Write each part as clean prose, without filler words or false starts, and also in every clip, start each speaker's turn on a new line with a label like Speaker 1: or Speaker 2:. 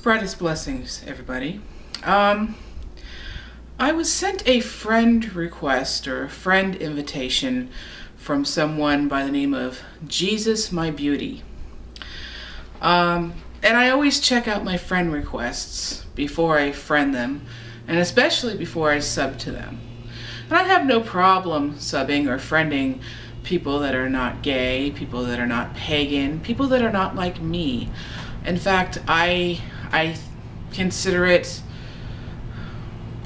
Speaker 1: Brightest blessings, everybody. I was sent a friend request or a friend invitation from someone by the name of Jesus My Beauty. And I always check out my friend requests before I friend them, and especially before I sub to them. And I have no problem subbing or friending people that are not gay, people that are not pagan, people that are not like me. In fact, I consider it,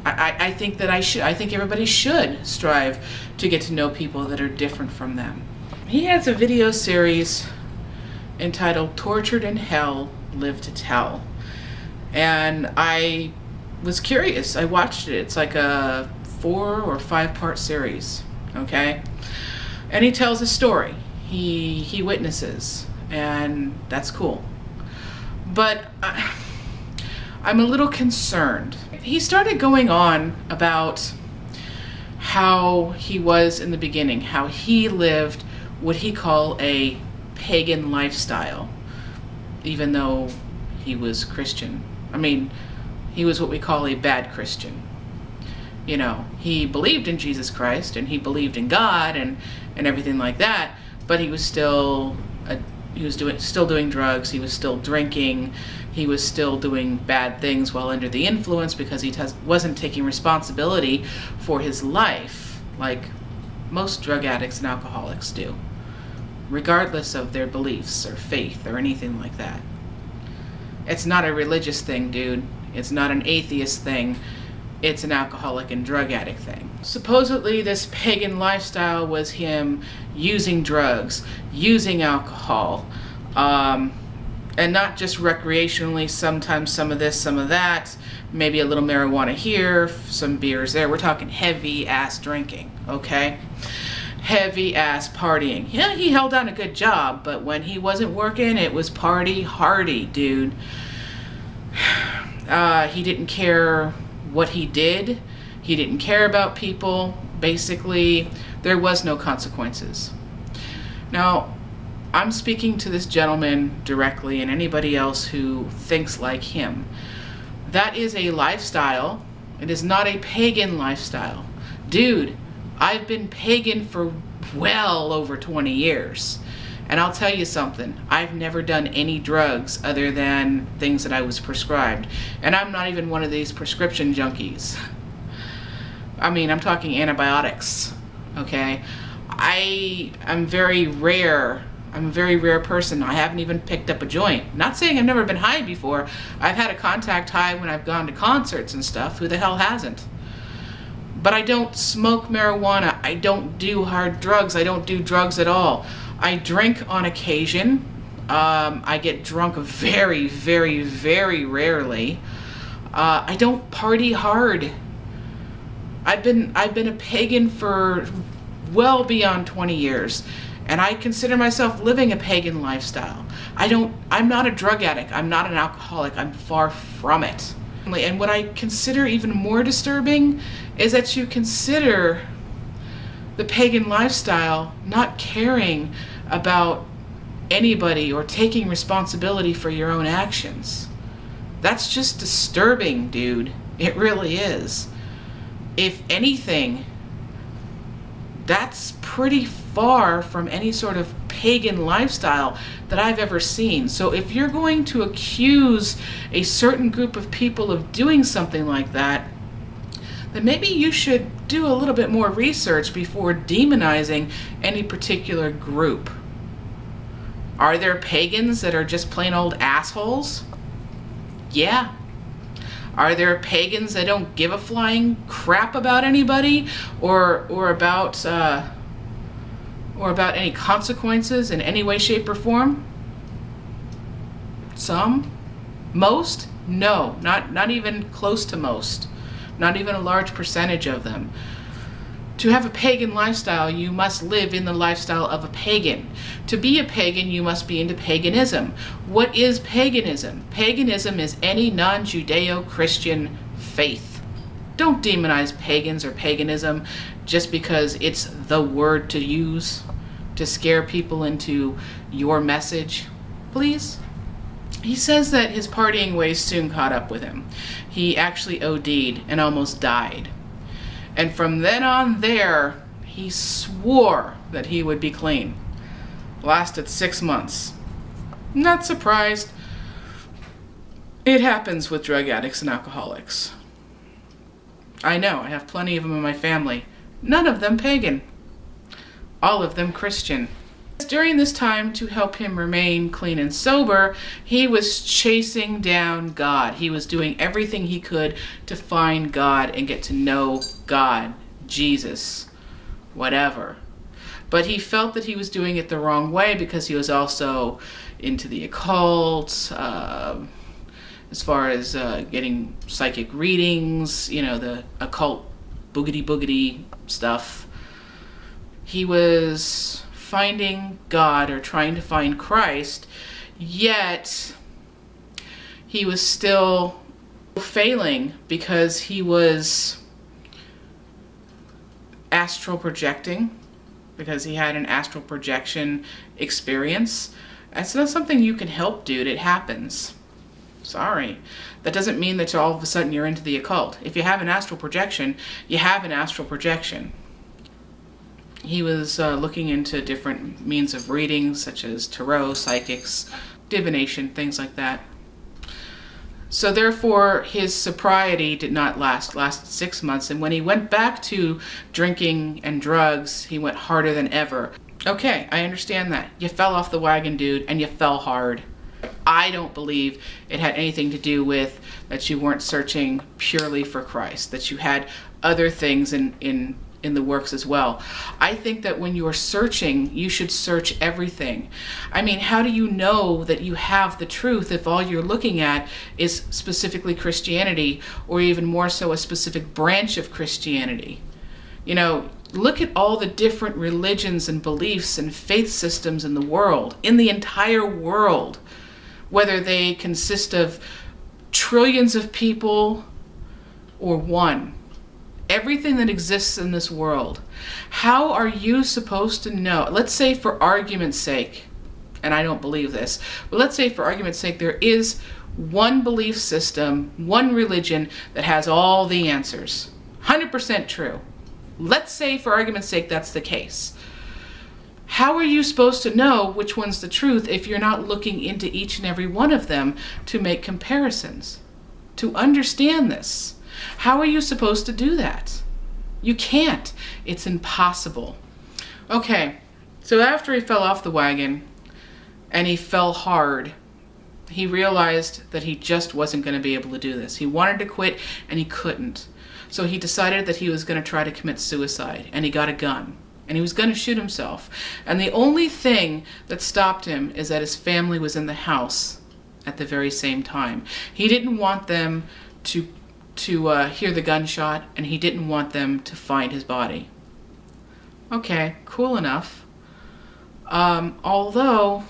Speaker 1: I think that I think everybody should strive to get to know people that are different from them. He has a video series entitled Tortured in Hell, Live to Tell. And I was curious, I watched it. It's like a 4 or 5 part series, okay? And he tells a story. He witnesses, and that's cool. But I'm a little concerned. He started going on about how he was in the beginning, how he lived what he called a pagan lifestyle, even though he was Christian. I mean, he was what we call a bad Christian. You know, he believed in Jesus Christ and he believed in God and everything like that, but he was still still doing drugs, he was still drinking, he was still doing bad things while under the influence because he wasn't taking responsibility for his life like most drug addicts and alcoholics do, regardless of their beliefs or faith or anything like that. It's not a religious thing, dude. It's not an atheist thing. It's an alcoholic and drug addict thing. Supposedly this pagan lifestyle was him using drugs, using alcohol, and not just recreationally, sometimes some of this, some of that, maybe a little marijuana here, some beers there. We're talking heavy ass drinking, okay? Heavy ass partying. Yeah, he held down a good job, but when he wasn't working, it was party hardy, dude. He didn't care what he did. He didn't care about people. Basically, there was no consequences. Now, I'm speaking to this gentleman directly and anybody else who thinks like him. That is a lifestyle. It is not a pagan lifestyle. Dude, I've been pagan for well over 20 years. And I'll tell you something, I've never done any drugs other than things that I was prescribed. And I'm not even one of these prescription junkies. I mean, I'm talking antibiotics, okay? I'm very rare. I'm a very rare person. I haven't even picked up a joint. Not saying I've never been high before. I've had a contact high when I've gone to concerts and stuff. Who the hell hasn't? But I don't smoke marijuana. I don't do hard drugs. I don't do drugs at all. I drink on occasion. I get drunk very, very, very rarely. I don't party hard. I've been a pagan for well beyond 20 years, and I consider myself living a pagan lifestyle. I'm not a drug addict. I'm not an alcoholic. I'm far from it. And what I consider even more disturbing is that you consider the pagan lifestyle not caring about anybody or taking responsibility for your own actions. That's just disturbing, dude. It really is. If anything, that's pretty far from any sort of pagan lifestyle that I've ever seen. So if you're going to accuse a certain group of people of doing something like that, then maybe you should do a little bit more research before demonizing any particular group. Are there pagans that are just plain old assholes? Yeah. Are there pagans that don't give a flying crap about anybody or about any consequences in any way, shape, or form? Some? Most? No, not even close to most. Not even a large percentage of them. To have a pagan lifestyle, you must live in the lifestyle of a pagan. To be a pagan, you must be into paganism. What is paganism? Paganism is any non-Judeo-Christian faith. Don't demonize pagans or paganism just because it's the word to use to scare people into your message, please. He says that his partying ways soon caught up with him. He actually OD'd and almost died. And from then on there, he swore that he would be clean. Lasted 6 months. Not surprised. It happens with drug addicts and alcoholics. I know, I have plenty of them in my family. None of them pagan. All of them Christian. During this time, to help him remain clean and sober, he was chasing down God. He was doing everything he could to find God and get to know God, Jesus, whatever. But he felt that he was doing it the wrong way because he was also into the occult, as far as getting psychic readings, you know, the occult boogity stuff. He was finding God or trying to find Christ, yet he was still failing because he was astral projecting, because he had an astral projection experience. That's not something you can help, dude. It happens. Sorry. That doesn't mean that all of a sudden you're into the occult. If you have an astral projection, you have an astral projection. He was looking into different means of reading, such as tarot, psychics, divination, things like that. So therefore, his sobriety did not lasted 6 months. And when he went back to drinking and drugs, he went harder than ever. Okay, I understand that. You fell off the wagon, dude, and you fell hard. I don't believe it had anything to do with that you weren't searching purely for Christ, that you had other things in the works as well. I think that when you're searching, you should search everything. I mean, how do you know that you have the truth if all you're looking at is specifically Christianity, or even more so a specific branch of Christianity? You know, look at all the different religions and beliefs and faith systems in the world, in the entire world, whether they consist of trillions of people or one. Everything that exists in this world. How are you supposed to know? Let's say for argument's sake, and I don't believe this, but let's say for argument's sake there is one belief system, one religion that has all the answers. 100% true. Let's say for argument's sake that's the case. How are you supposed to know which one's the truth if you're not looking into each and every one of them to make comparisons? To understand this. How are you supposed to do that? You can't. It's impossible. Okay, so after he fell off the wagon and he fell hard, he realized that he just wasn't going to be able to do this. He wanted to quit and he couldn't. So he decided that he was going to try to commit suicide, and he got a gun and he was going to shoot himself. And the only thing that stopped him is that his family was in the house at the very same time. He didn't want them to hear the gunshot, and he didn't want them to find his body. Okay, cool enough. Although,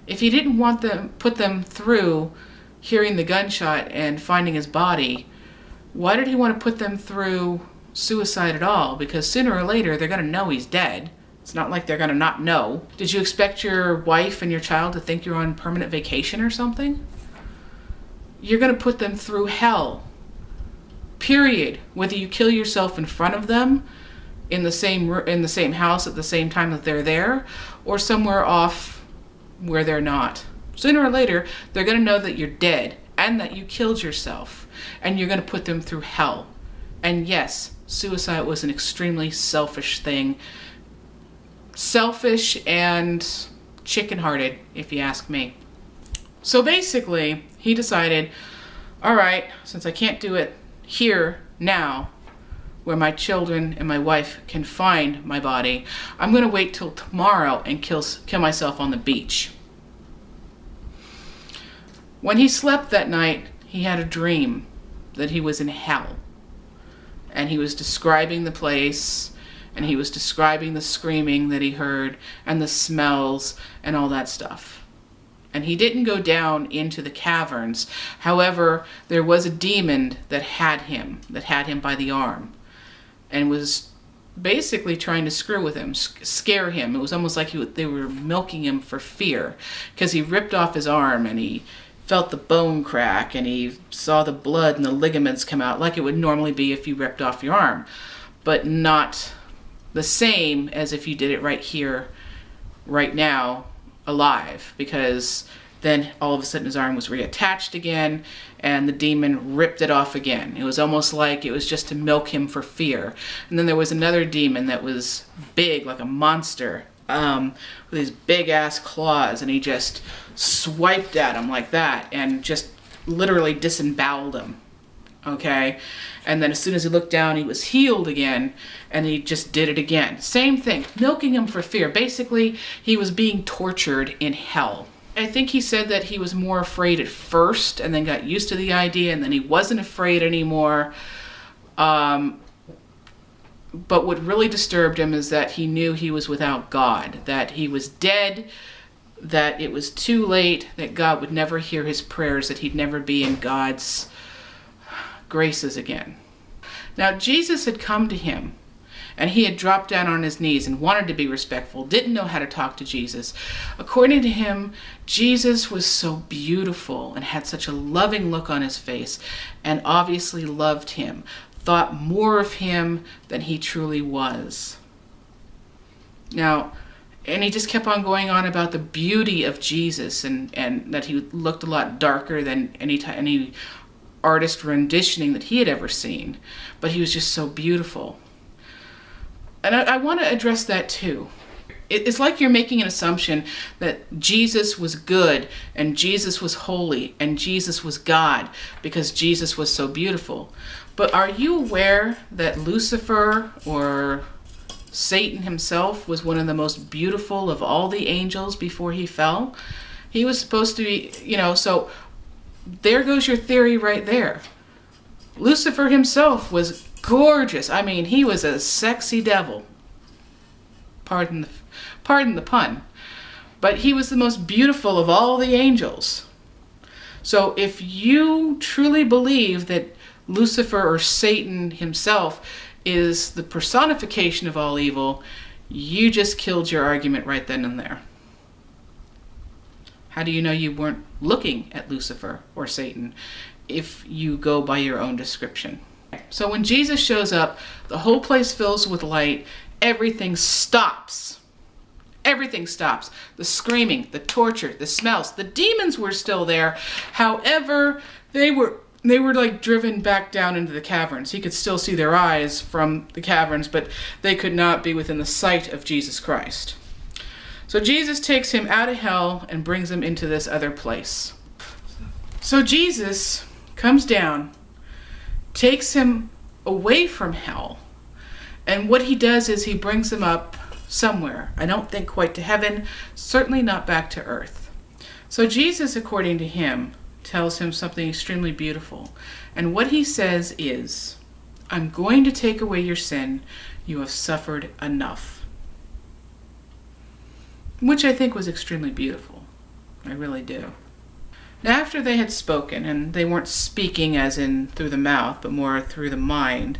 Speaker 1: if he didn't want them, put them through hearing the gunshot and finding his body, why did he want to put them through suicide at all? Because sooner or later they're going to know he's dead. It's not like they're going to not know. Did you expect your wife and your child to think you're on permanent vacation or something? You're going to put them through hell. Period. Whether you kill yourself in front of them in the same house at the same time that they're there, or somewhere off where they're not. Sooner or later, they're going to know that you're dead and that you killed yourself, and you're going to put them through hell. And yes, suicide was an extremely selfish thing. Selfish and chicken-hearted, if you ask me. So basically, he decided, all right, since I can't do it here, now, where my children and my wife can find my body, I'm going to wait till tomorrow and kill myself on the beach. When he slept that night, he had a dream that he was in hell. And he was describing the place, and he was describing the screaming that he heard, and the smells, and all that stuff. And he didn't go down into the caverns. However, there was a demon that had him by the arm, and was basically trying to screw with him, scare him. It was almost like they were milking him for fear, because he ripped off his arm and he felt the bone crack, and he saw the blood and the ligaments come out like it would normally be if you ripped off your arm, but not the same as if you did it right here, right now, alive, because then all of a sudden his arm was reattached again and the demon ripped it off again. It was almost like it was just to milk him for fear. And then there was another demon that was big, like a monster, with these big ass claws, and he just swiped at him like that and just literally disemboweled him. Okay? And then as soon as he looked down, he was healed again, and he just did it again. Same thing, milking him for fear. Basically, he was being tortured in hell. I think he said that he was more afraid at first and then got used to the idea, and then he wasn't afraid anymore. But what really disturbed him is that he knew he was without God, that he was dead, that it was too late, that God would never hear his prayers, that he'd never be in God's graces again. Now, Jesus had come to him, and he had dropped down on his knees and wanted to be respectful, didn't know how to talk to Jesus. According to him, Jesus was so beautiful and had such a loving look on his face, and obviously loved him, thought more of him than he truly was. Now, and he just kept on going on about the beauty of Jesus, and that he looked a lot darker than any artist renditioning that he had ever seen, but he was just so beautiful. And I want to address that too. It's like you're making an assumption that Jesus was good and Jesus was holy and Jesus was God because Jesus was so beautiful. But are you aware that Lucifer, or Satan himself, was one of the most beautiful of all the angels before he fell? He was supposed to be, so there goes your theory right there. Lucifer himself was gorgeous. I mean, he was a sexy devil. Pardon the pun. But he was the most beautiful of all the angels. So if you truly believe that Lucifer, or Satan himself, is the personification of all evil, you just killed your argument right then and there. How do you know you weren't looking at Lucifer or Satan if you go by your own description? So when Jesus shows up, the whole place fills with light. Everything stops. Everything stops. The screaming, the torture, the smells. The demons were still there. However, they were like driven back down into the caverns. He could still see their eyes from the caverns, but they could not be within the sight of Jesus Christ. So Jesus takes him out of hell and brings him into this other place. So Jesus comes down, takes him away from hell, and what he does is he brings him up somewhere. I don't think quite to heaven, certainly not back to earth. So Jesus, according to him, tells him something extremely beautiful. And what he says is, I'm going to take away your sin. You have suffered enough. Which I think was extremely beautiful. I really do. Now, after they had spoken, and they weren't speaking as in through the mouth, but more through the mind,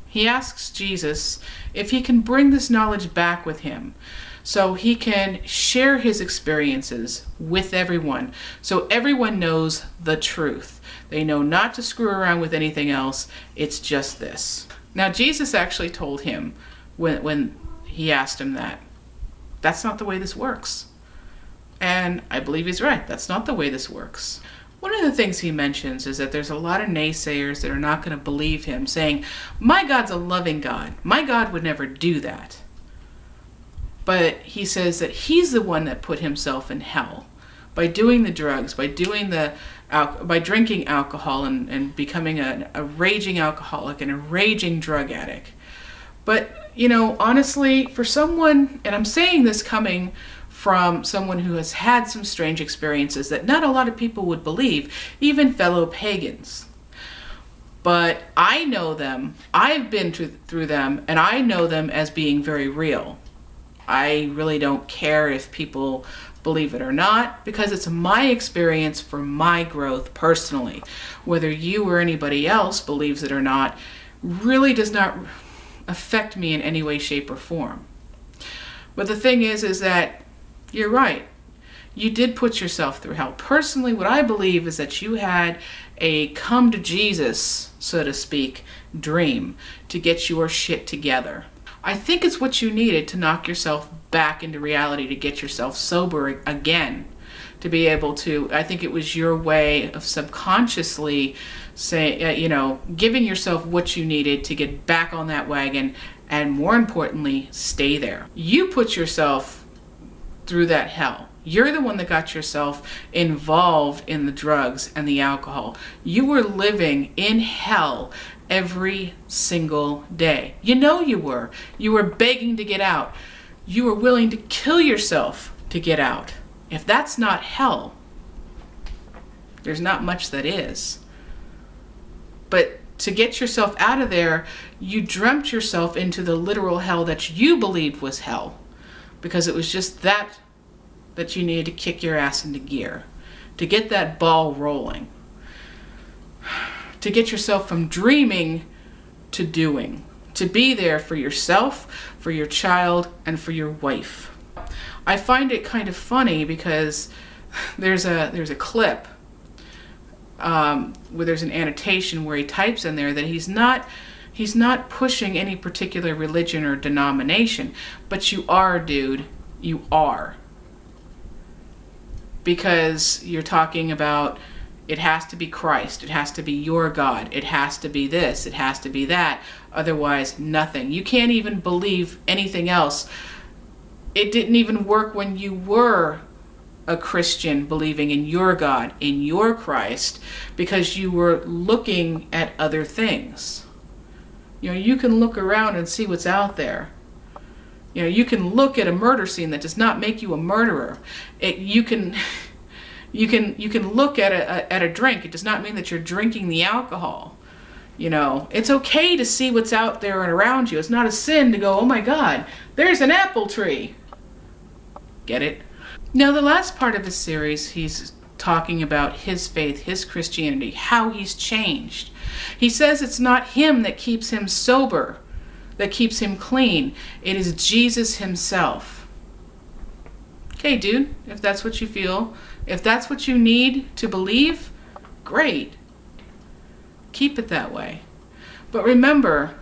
Speaker 1: he asks Jesus if he can bring this knowledge back with him so he can share his experiences with everyone, so everyone knows the truth. They know not to screw around with anything else. It's just this. Now, Jesus actually told him when he asked him that, that's not the way this works. And I believe he's right. That's not the way this works. One of the things he mentions is that there's a lot of naysayers that are not going to believe him, saying, my God's a loving God. My God would never do that. But he says that he's the one that put himself in hell by doing the drugs, by drinking alcohol and becoming a raging alcoholic and a raging drug addict. But, honestly, for someone, and I'm saying this coming from someone who has had some strange experiences that not a lot of people would believe, even fellow pagans. But I know them, I've been through them, and I know them as being very real. I really don't care if people believe it or not, because it's my experience for my growth personally. Whether you or anybody else believes it or not really does not affect me in any way, shape, or form. But the thing is that you're right. You did put yourself through hell. Personally, what I believe is that you had a come to Jesus, so to speak, dream to get your shit together. I think it's what you needed to knock yourself back into reality, to get yourself sober again, to be able to, I think it was your way of subconsciously giving yourself what you needed to get back on that wagon, and more importantly, stay there. You put yourself through that hell. You're the one that got yourself involved in the drugs and the alcohol. You were living in hell every single day. You know you were. You were begging to get out. You were willing to kill yourself to get out. If that's not hell, there's not much that is. But to get yourself out of there, you dreamt yourself into the literal hell that you believed was hell, because it was just that you needed to kick your ass into gear, to get that ball rolling, to get yourself from dreaming to doing, to be there for yourself, for your child, and for your wife. I find it kind of funny because there's a clip where there's an annotation where he types in there that he's not pushing any particular religion or denomination, but you are, dude. You are. Because you're talking about it has to be Christ, it has to be your God, it has to be this, it has to be that, otherwise nothing. You can't even believe anything else. It didn't even work when you were a Christian, believing in your God, in your Christ, because you were looking at other things. You know, you can look around and see what's out there. You know, you can look at a murder scene that does not make you a murderer. You can look at a drink. It does not mean that you're drinking the alcohol. You know, it's okay to see what's out there and around you. It's not a sin to go, oh my God, there's an apple tree. Get it? Now, the last part of his series, he's talking about his faith, his Christianity, how he's changed. He says it's not him that keeps him sober, that keeps him clean. It is Jesus himself. Okay, dude, if that's what you feel, if that's what you need to believe, great. Keep it that way. But remember,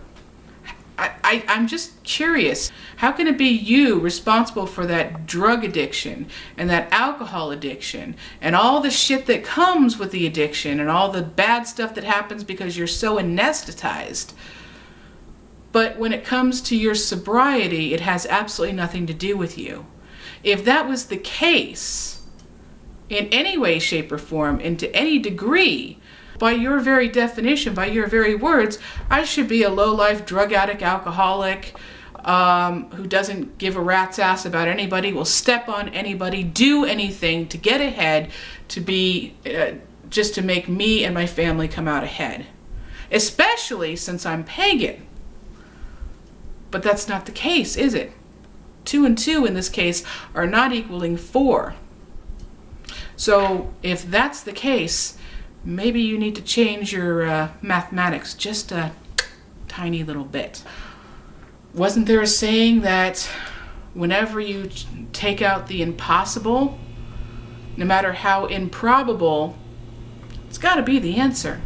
Speaker 1: I'm just curious, how can it be you responsible for that drug addiction and that alcohol addiction and all the shit that comes with the addiction and all the bad stuff that happens because you're so anesthetized? But when it comes to your sobriety, it has absolutely nothing to do with you. If that was the case, in any way, shape, or form, and to any degree, by your very definition, by your very words, I should be a low-life drug addict, alcoholic, who doesn't give a rat's ass about anybody, will step on anybody, do anything to get ahead, to be, just to make me and my family come out ahead. Especially since I'm pagan. But that's not the case, is it? 2 and 2 in this case are not equaling 4. So if that's the case, maybe you need to change your mathematics just a tiny little bit. Wasn't there a saying that whenever you take out the impossible, no matter how improbable, it's got to be the answer.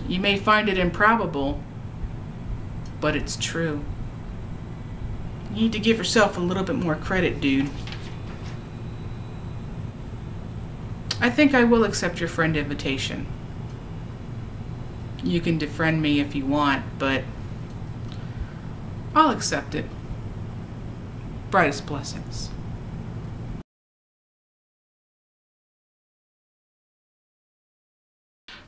Speaker 1: You may find it improbable, but it's true. You need to give yourself a little bit more credit, dude. I think I will accept your friend invitation. You can defriend me if you want, but I'll accept it. Brightest blessings.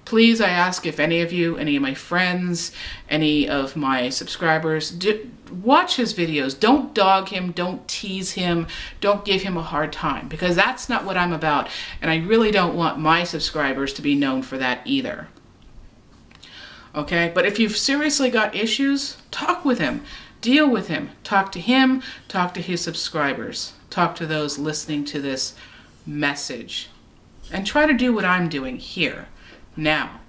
Speaker 1: Please, I ask, if any of you, any of my friends, any of my subscribers, watch his videos. Don't dog him, don't tease him, don't give him a hard time, because that's not what I'm about, and I really don't want my subscribers to be known for that either. Okay, but if you've seriously got issues, talk with him, deal with him, talk to his subscribers, talk to those listening to this message, and try to do what I'm doing here. Now,